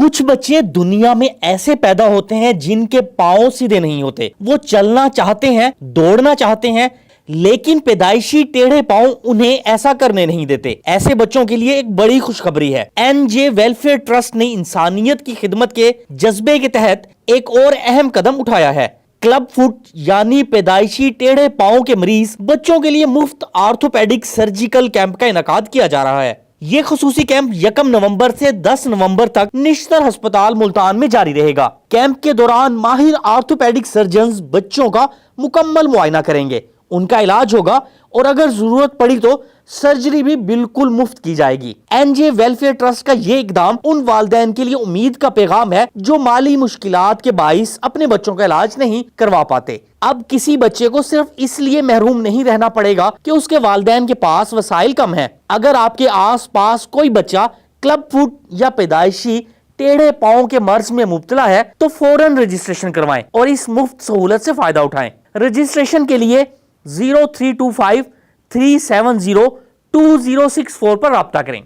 کچھ بچے دنیا میں ایسے پیدا ہوتے ہیں جن کے پاؤں سیدھے نہیں ہوتے، وہ چلنا چاہتے ہیں، دوڑنا چاہتے ہیں، لیکن پیدائشی ٹیڑھے پاؤں انہیں ایسا کرنے نہیں دیتے۔ ایسے بچوں کے لیے ایک بڑی خوشخبری ہے۔ این جے ویلفیئر ٹرسٹ نے انسانیت کی خدمت کے جذبے کے تحت ایک اور اہم قدم اٹھایا ہے۔ کلب فٹ یعنی پیدائشی ٹیڑھے پاؤں کے مریض بچوں کے لیے مفت آرتھوپیڈک سرجیکل کیمپ کا انعقاد کیا جا رہا ہے۔ یہ خصوصی کیمپ 1 نومبر سے 10 نومبر تک نشتر ہسپتال ملتان میں جاری رہے گا۔ کیمپ کے دوران ماہر آرتھوپیڈک سرجنز بچوں کا مکمل معائنہ کریں گے، ان کا علاج ہوگا اور اگر ضرورت پڑی تو سرجری بھی بالکل مفت کی جائے گی۔ این جے ویلفیئر ٹرسٹ کا یہ اقدام ان والدین کے لیے امید کا پیغام ہے جو مالی مشکلات کے باعث اپنے بچوں کا علاج نہیں کروا پاتے۔ اب کسی بچے کو صرف اس لیے محروم نہیں رہنا پڑے گا کہ اس کے والدین کے پاس وسائل کم ہیں۔ اگر آپ کے آس پاس کوئی بچہ کلب فٹ یا پیدائشی ٹیڑھے پاؤں کے مرض میں مبتلا ہے تو فوراً رجسٹریشن کروائیں اور اس مفت سہولت سے فائدہ اٹھائیں۔ رجسٹریشن کے لیے 0325 370 2064 پر رابطہ کریں۔